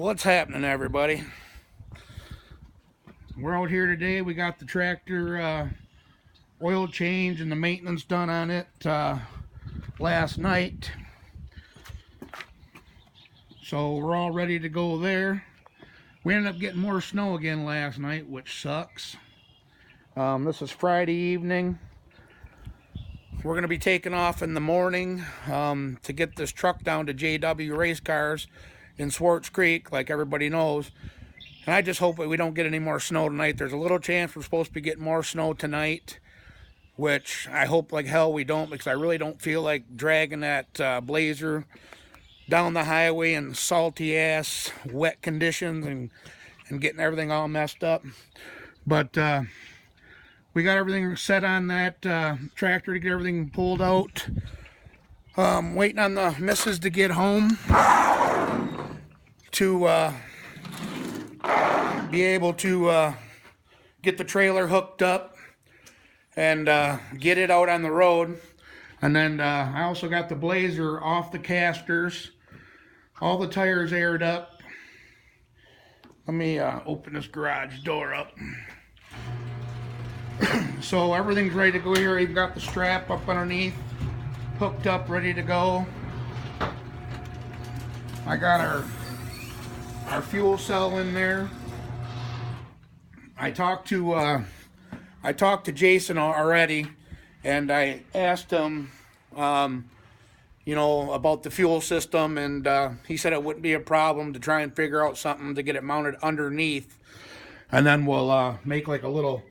What's happening, everybody? We're out here today. We got the tractor oil change and the maintenance done on it last night, so we're all ready to go there. We ended up getting more snow again last night, which sucks. This is Friday evening. We're going to be taking off in the morning to get this truck down to JW Racecarz in Swartz Creek, like everybody knows. And I just hope that we don't get any more snow tonight. There's a little chance we're supposed to be getting more snow tonight, which I hope like hell we don't, because I really don't feel like dragging that Blazer down the highway in salty ass wet conditions and getting everything all messed up. But we got everything set on that tractor to get everything pulled out. Waiting on the missus to get home to be able to get the trailer hooked up and get it out on the road. And then I also got the Blazer off the casters, all the tires aired up. Let me open this garage door up. So everything's ready to go here. We've got the strap up underneath, hooked up, ready to go. I got our fuel cell in there. I talked to Jason already, and I asked him, you know, about the fuel system, and he said it wouldn't be a problem to try and figure out something to get it mounted underneath, and then we'll make like a little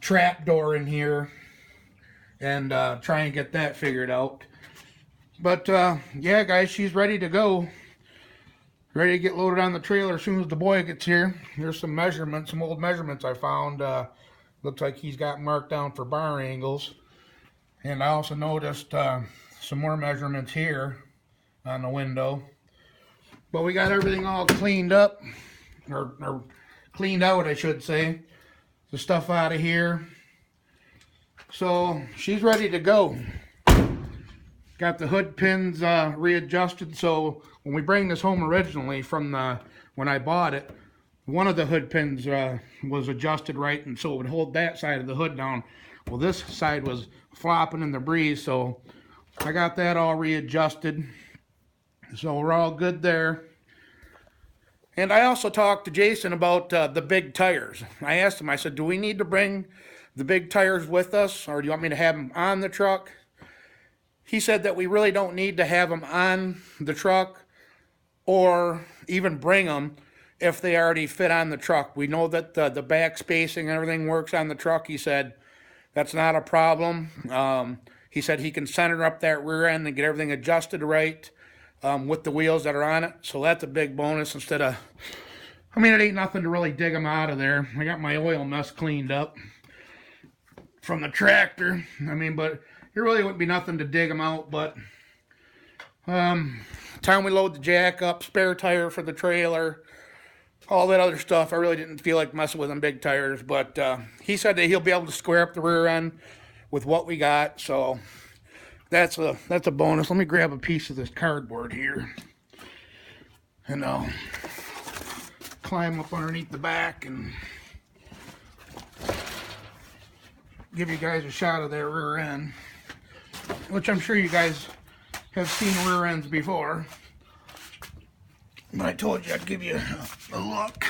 trap door in here and try and get that figured out. But yeah, guys, she's ready to go. Ready to get loaded on the trailer as soon as the boy gets here. Here's some measurements, some old measurements I found. Looks like he's got marked down for bar angles. And I also noticed some more measurements here on the window. But we got everything all cleaned up, or cleaned out, I should say. The stuff out of here. So she's ready to go. Got the hood pins readjusted, so when we bring this home originally from when I bought it, one of the hood pins was adjusted right, and so it would hold that side of the hood down. Well, this side was flopping in the breeze, so I got that all readjusted. So we're all good there. And I also talked to Jason about the big tires. I asked him, I said, do we need to bring the big tires with us, or do you want me to have them on the truck? He said that we really don't need to have them on the truck or even bring them if they already fit on the truck. We know that the back spacing and everything works on the truck. He said that's not a problem. He said he can center up that rear end and get everything adjusted right with the wheels that are on it. So that's a big bonus instead of, I mean, it ain't nothing to really dig them out of there. I got my oil mess cleaned up from the tractor. I mean, but it really wouldn't be nothing to dig them out. But time we load the jack up, spare tire for the trailer, all that other stuff, I really didn't feel like messing with them big tires. But he said that he'll be able to square up the rear end with what we got. So that's a bonus. Let me grab a piece of this cardboard here, and I'll climb up underneath the back and give you guys a shot of their rear end, which I'm sure you guys have seen rear ends before, but I told you I'd give you a look.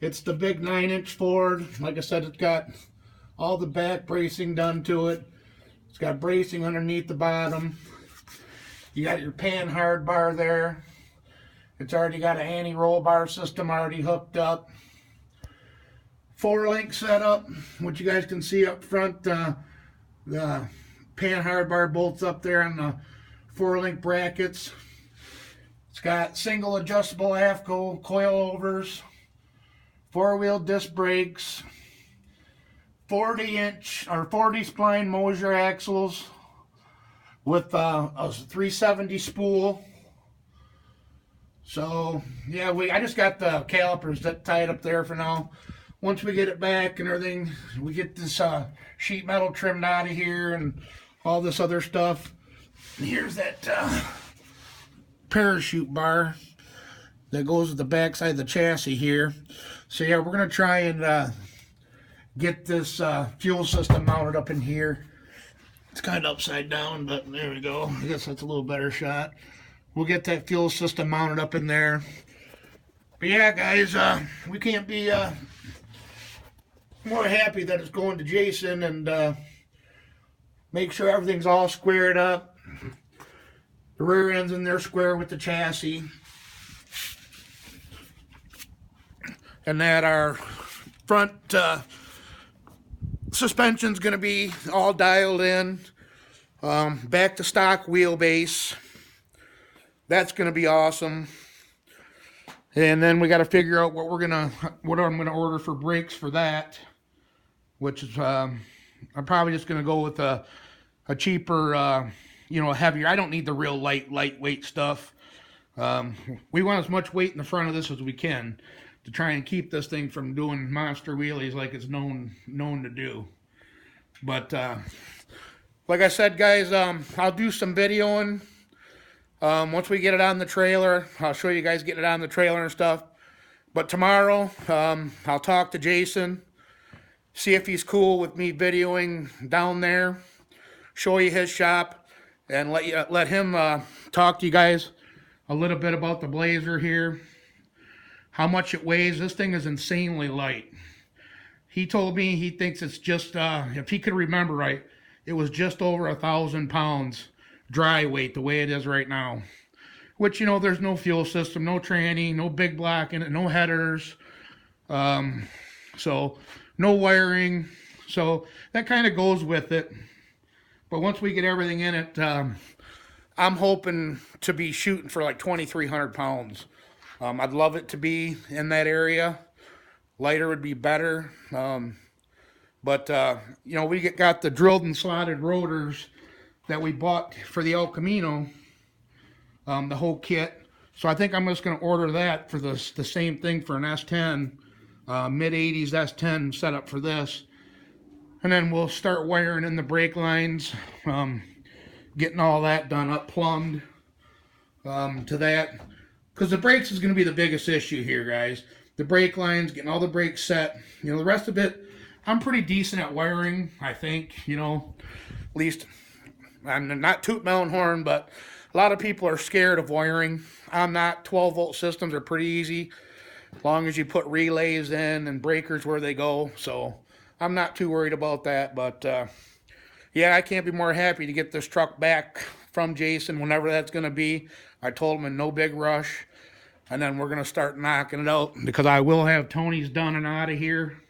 It's the big 9-inch Ford. Like I said, it's got all the back bracing done to it. It's got bracing underneath the bottom. You got your pan hard bar there. It's already got an anti-roll bar system already hooked up. 4-link setup, which you guys can see up front. The pan hard bar bolts up there on the 4-link brackets. It's got single adjustable AFCO coilovers, 4-wheel disc brakes, 40-inch or 40 spline Mosier axles with a 370 spool. So yeah, I just got the calipers that tied up there for now. Once we get it back and everything, we get this sheet metal trimmed out of here and all this other stuff. And here's that parachute bar that goes with the backside of the chassis here. So yeah, we're gonna try and get this fuel system mounted up in here. It's kind of upside down, but there we go. I guess that's a little better shot. We'll get that fuel system mounted up in there. But yeah, guys, we can't be more happy that it's going to Jason, and make sure everything's all squared up. The rear end's in there square with the chassis. And that our front suspension's going to be all dialed in. Back to stock wheelbase. That's going to be awesome. And then we got to figure out what I'm gonna order for brakes for that, which is I'm probably just gonna go with a cheaper, heavier. I don't need the real lightweight stuff. We want as much weight in the front of this as we can to try and keep this thing from doing monster wheelies like it's known to do. But like I said, guys, I'll do some videoing. Once we get it on the trailer, I'll show you guys getting it on the trailer and stuff. But tomorrow, I'll talk to Jason, see if he's cool with me videoing down there, show you his shop, and let him talk to you guys a little bit about the Blazer here, how much it weighs. This thing is insanely light. He told me he thinks it's just, if he could remember right, it was just over 1,000 pounds. Dry weight the way it is right now, which there's no fuel system, no tranny, no big block in it, no headers, so no wiring, so that kind of goes with it. But once we get everything in it, I'm hoping to be shooting for like 2,300 pounds. I'd love it to be in that area. Lighter would be better, but we got the drilled and slotted rotors that we bought for the El Camino, the whole kit. So I think I'm just going to order that for the same thing for an S10, mid-80s S10 setup for this. And then we'll start wiring in the brake lines, getting all that done up, plumbed to that. Because the brakes is going to be the biggest issue here, guys. The brake lines, getting all the brakes set. The rest of it, I'm pretty decent at wiring, I think, at least. I'm not tooting my own horn, but a lot of people are scared of wiring. I'm not. 12-volt systems are pretty easy, as long as you put relays in and breakers where they go. So I'm not too worried about that. But yeah, I can't be more happy to get this truck back from Jason whenever that's going to be. I told him in no big rush, and then we're going to start knocking it out, because I will have Tony's done and out of here,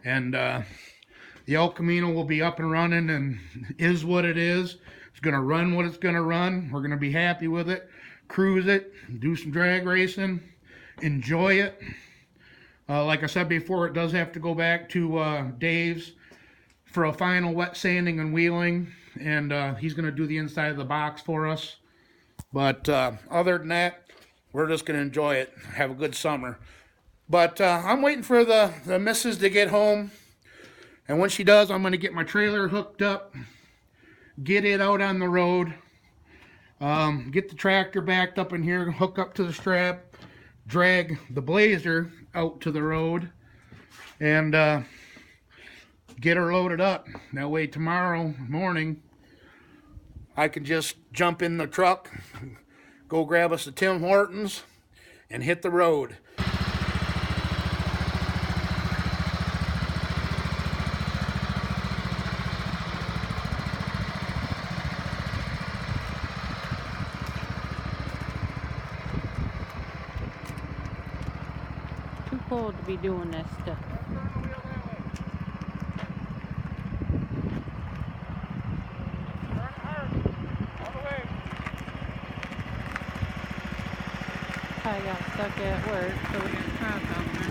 and the El Camino will be up and running and is what it is. It's going to run what it's going to run. We're going to be happy with it, cruise it, do some drag racing, enjoy it. Like I said before, it does have to go back to Dave's for a final wet sanding and wheeling, and he's going to do the inside of the box for us. But other than that, we're just going to enjoy it, have a good summer. But I'm waiting for the missus to get home. And when she does, I'm going to get my trailer hooked up, get it out on the road, get the tractor backed up in here, hook up to the strap, drag the Blazer out to the road, and get her loaded up. That way tomorrow morning, I can just jump in the truck, go grab us a Tim Hortons, and hit the road. Too cold to be doing this stuff. I got stuck at work, so we got a truck out there.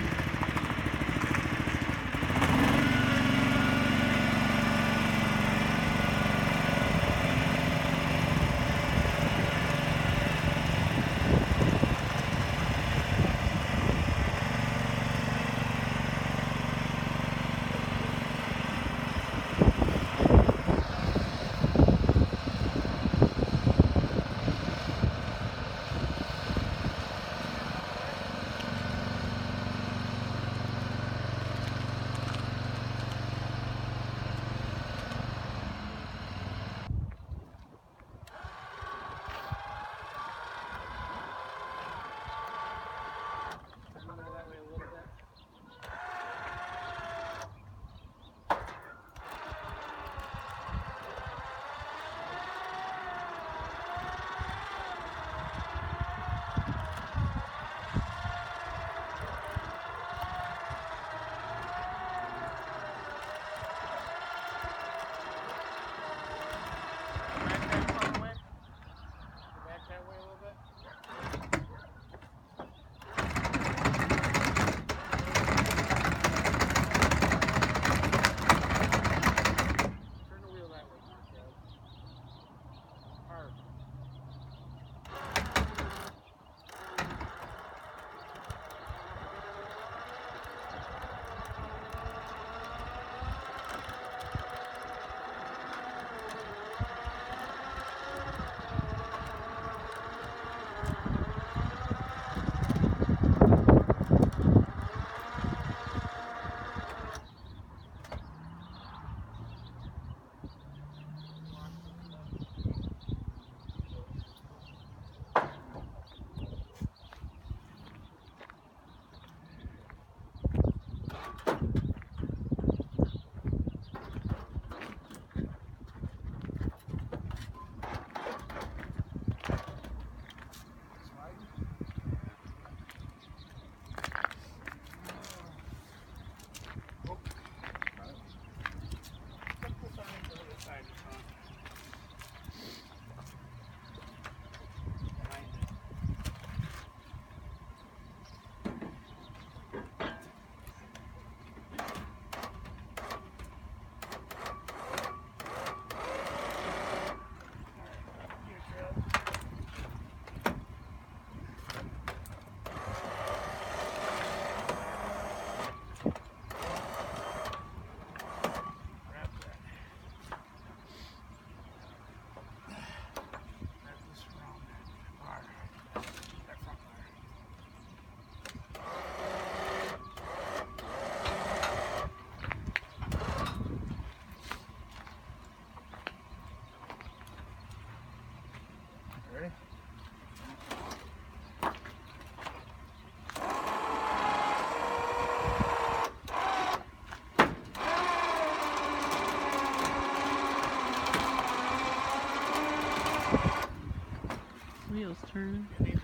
turn. You need to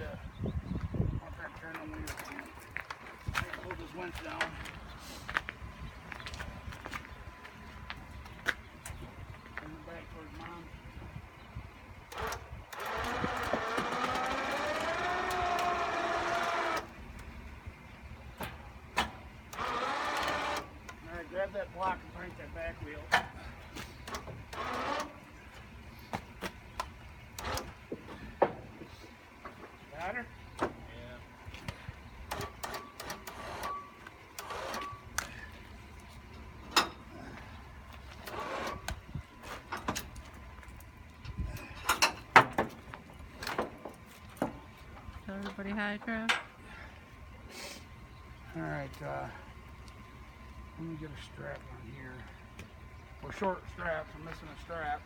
turn the wheels. Hold this winch down. Turn it back towards mom. Alright, grab that block and crank that back wheel. Got her? Tell everybody hi, Trev. Alright, let me get a strap on here. We're short straps, I'm missing a strap.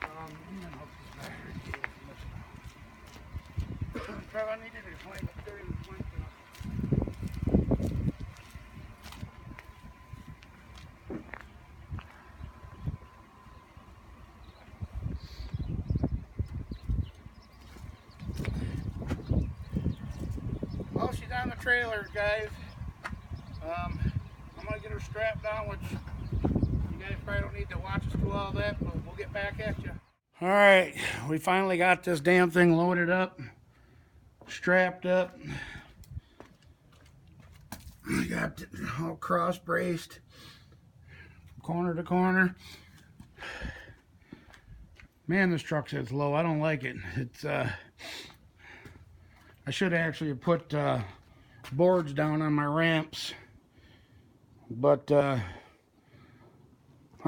I'm gonna hook this battery cable from missing. Trev, I need you to climb up there and climb up. Well, she's on the trailer, guys. I'm gonna get her strapped down, which you guys probably don't need to watch us do all that, but we'll get back at you. All right, we finally got this damn thing loaded up, strapped up. We got it all cross braced, corner to corner. Man, this truck sits low. I don't like it. It's I should actually have put boards down on my ramps, but I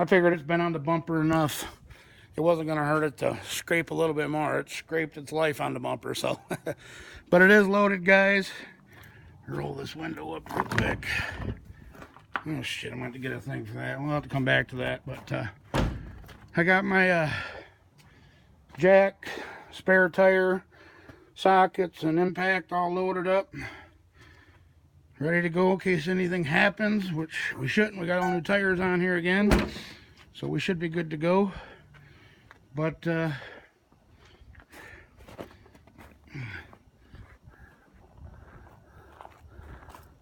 figured it's been on the bumper enough. It wasn't going to hurt it to scrape a little bit more. It scraped its life on the bumper, so. But it is loaded, guys. Roll this window up real quick. Oh shit, I'm going to have to get a thing for that. We'll have to come back to that, but I got my jack, spare tire, sockets, and impact all loaded up. Ready to go in case anything happens, which we shouldn't. We got all new tires on here again, so we should be good to go. But give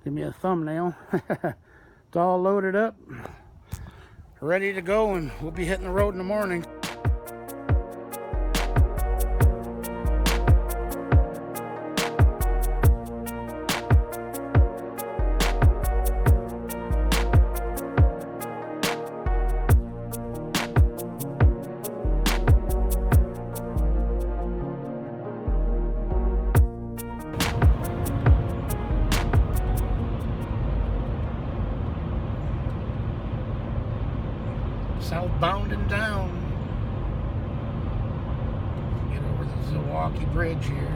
me a thumbnail. It's all loaded up, ready to go, and we'll be hitting the road in the morning. Southbound and down. Get over the Milwaukee Bridge here.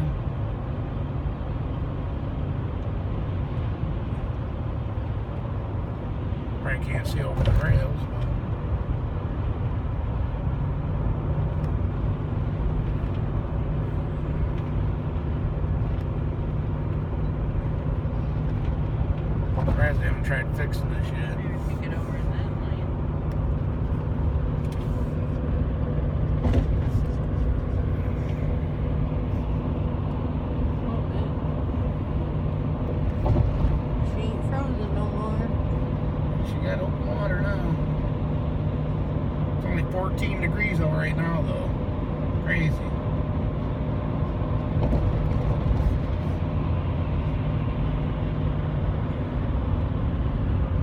Probably can't see over the rails, but surprised they haven't tried fixing this yet. Got open water now. It's only 14 degrees out right now, though. Crazy.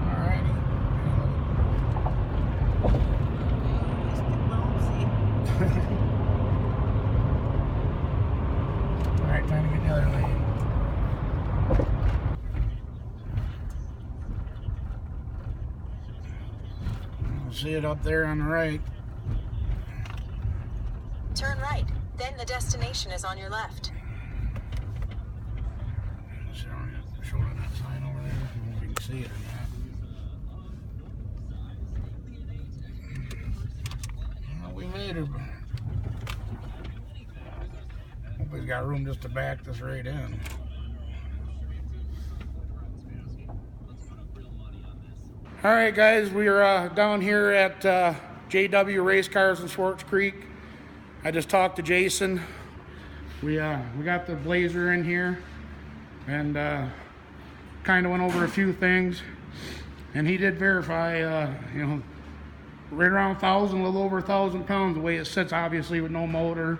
Alrighty. Alright, time to get the other lane. See it up there on the right. Turn right, then the destination is on your left. Show that sign over there, if you can see it or not. Well, we made it. Hope we've got room just to back this right in. All right, guys, we are down here at JW Racecarz in Swartz Creek. I just talked to Jason. We got the Blazer in here, and kind of went over a few things, and he did verify, you know, right around 1,000, a little over 1,000 pounds the way it sits, obviously with no motor,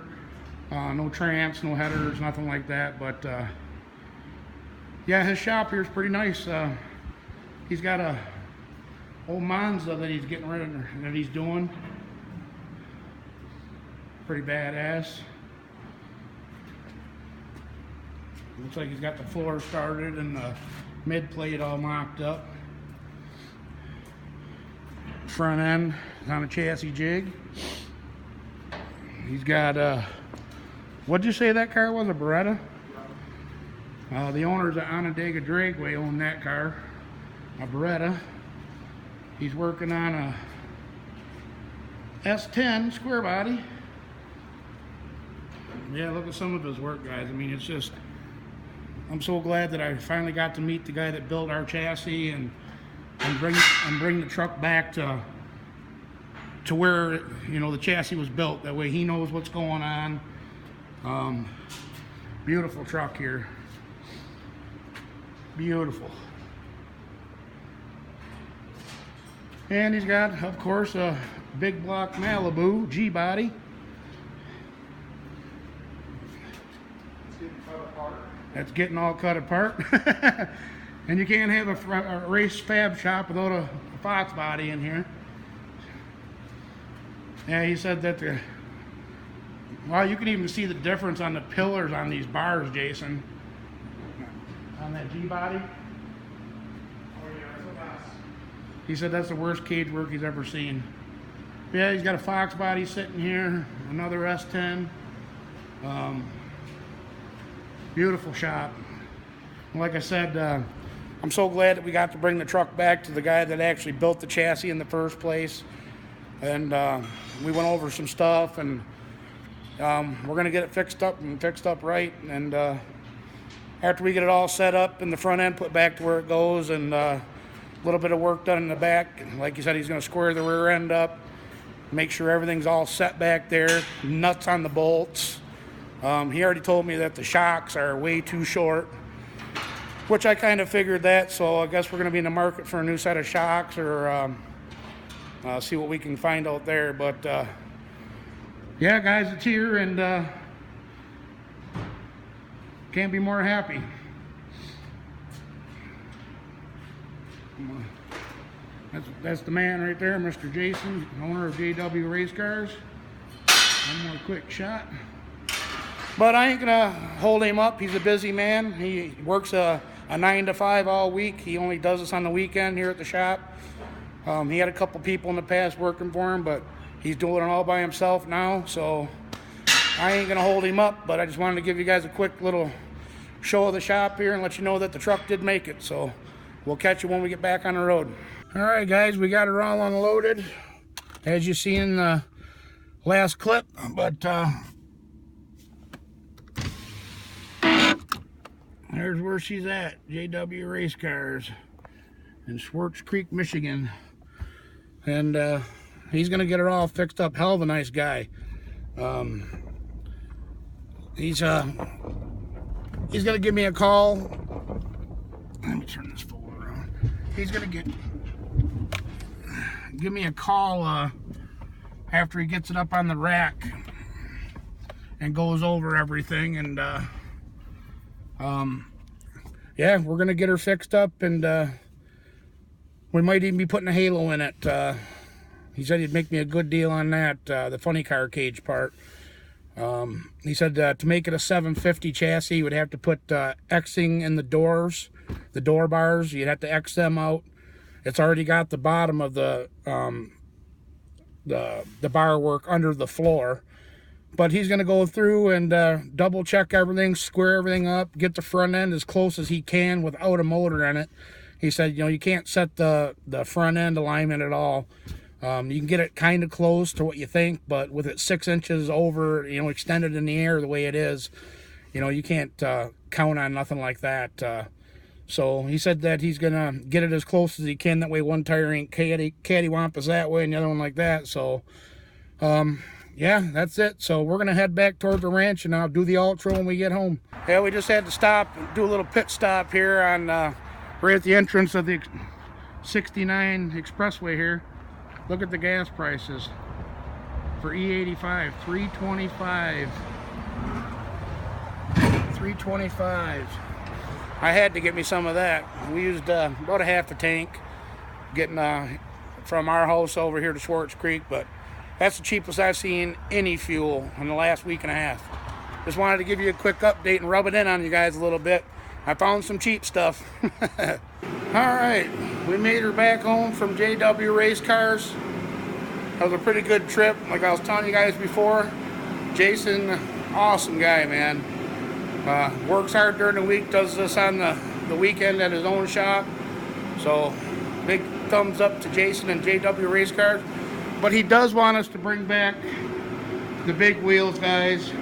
no trans, no headers, nothing like that. But yeah, his shop here is pretty nice. He's got a old Monza that he's getting rid of, that he's doing. Pretty badass. Looks like he's got the floor started and the mid plate all mocked up. Front end is on a chassis jig. He's got what'd you say that car was, a Beretta? The owners of Onondaga Dragway own that car, a Beretta. He's working on a S10 square body. Yeah, look at some of his work, guys. I mean, it's just, I'm so glad that I finally got to meet the guy that built our chassis and bring the truck back to where, you know, the chassis was built. That way he knows what's going on. Beautiful truck here. Beautiful. And he's got, of course, a big block Malibu G-body. That's getting all cut apart. And you can't have a race fab shop without a Fox body in here. Yeah, he said that well, you can even see the difference on the pillars on these bars, Jason. On that G-body. He said that's the worst cage work he's ever seen. Yeah, he's got a Fox body sitting here, another S10. Beautiful shop. Like I said, I'm so glad that we got to bring the truck back to the guy that actually built the chassis in the first place. And we went over some stuff, and we're gonna get it fixed up right. And after we get it all set up and the front end put back to where it goes, and a little bit of work done in the back, like you said, he's gonna square the rear end up, make sure everything's all set back there, nuts on the bolts. He already told me that the shocks are way too short, which I kind of figured that, so I guess we're going to be in the market for a new set of shocks, or see what we can find out there. But yeah, guys, it's here, and can't be more happy. That's the man right there, Mr. Jason, owner of JW Racecarz. One more quick shot. But I ain't gonna hold him up. He's a busy man. He works a 9 to 5 all week. He only does this on the weekend here at the shop. He had a couple people in the past working for him, but he's doing it all by himself now. So I ain't gonna hold him up, but I just wanted to give you guys a quick little show of the shop here and let you know that the truck did make it. So we'll catch you when we get back on the road. All right, guys, we got it all unloaded, as you see in the last clip. But there's where she's at, JW Racecarz in Swartz Creek, Michigan. And he's gonna get her all fixed up. Hell of a nice guy. He's gonna give me a call. Let me turn this folder around. He's gonna give me a call after he gets it up on the rack and goes over everything. And yeah, we're gonna get her fixed up, and we might even be putting a halo in it. He said he'd make me a good deal on that, the funny car cage part. He said to make it a 750 chassis, you would have to put Xing in the doors, the door bars. You'd have to X them out. It's already got the bottom of the bar work under the floor. But he's going to go through and double check everything, square everything up, get the front end as close as he can without a motor in it. He said, you know, you can't set the front end alignment at all. You can get it kind of close to what you think, but with it 6 inches over, you know, extended in the air the way it is, you know, you can't count on nothing like that. So he said that he's going to get it as close as he can. That way one tire ain't cattywampus that way and the other one like that. So, yeah, yeah, that's it. So we're gonna head back toward the ranch, and I'll do the outro when we get home. Yeah, we just had to stop and do a little pit stop here on right at the entrance of the 69 expressway here. Look at the gas prices for E85, $3.25. $3.25. I had to get me some of that. We used about a half a tank getting from our house over here to Schwartz Creek, but that's the cheapest I've seen any fuel in the last week and a half. Just wanted to give you a quick update and rub it in on you guys a little bit. I found some cheap stuff. Alright, we made her back home from JW Racecarz. That was a pretty good trip, like I was telling you guys before. Jason, awesome guy, man. Works hard during the week, does this on the weekend at his own shop. So, big thumbs up to Jason and JW Racecarz. But he does want us to bring back the big wheels, guys.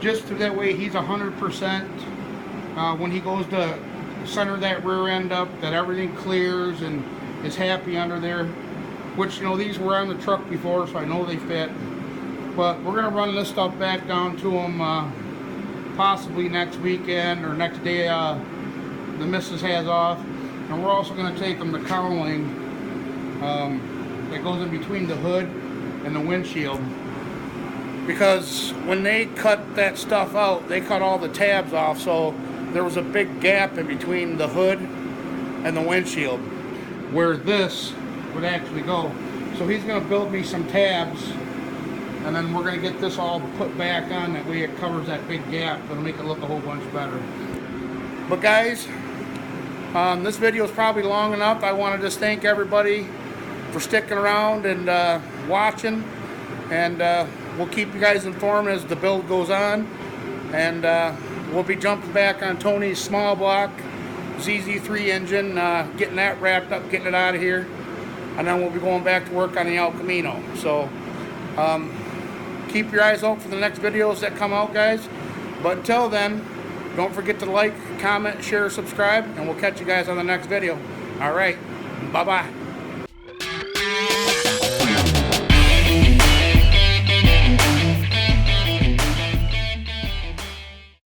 Just so that way he's 100% when he goes to center that rear end up, that everything clears and is happy under there. Which, you know, these were on the truck before, so I know they fit. But we're going to run this stuff back down to him possibly next weekend or next day the missus has off. And we're also going to take them to cowling that goes in between the hood and the windshield. Because when they cut that stuff out, they cut all the tabs off, so there was a big gap in between the hood and the windshield where this would actually go. So he's going to build me some tabs, and then we're going to get this all put back on. That way it covers that big gap. It'll make it look a whole bunch better. But guys, this video is probably long enough. I want to just thank everybody for sticking around and watching, and we'll keep you guys informed as the build goes on. And we'll be jumping back on Tony's small block ZZ3 engine, getting that wrapped up, getting it out of here, and then we'll be going back to work on the El Camino. So keep your eyes out for the next videos that come out, guys. But until then, don't forget to like, comment, share, subscribe, and we'll catch you guys on the next video. All right, bye-bye.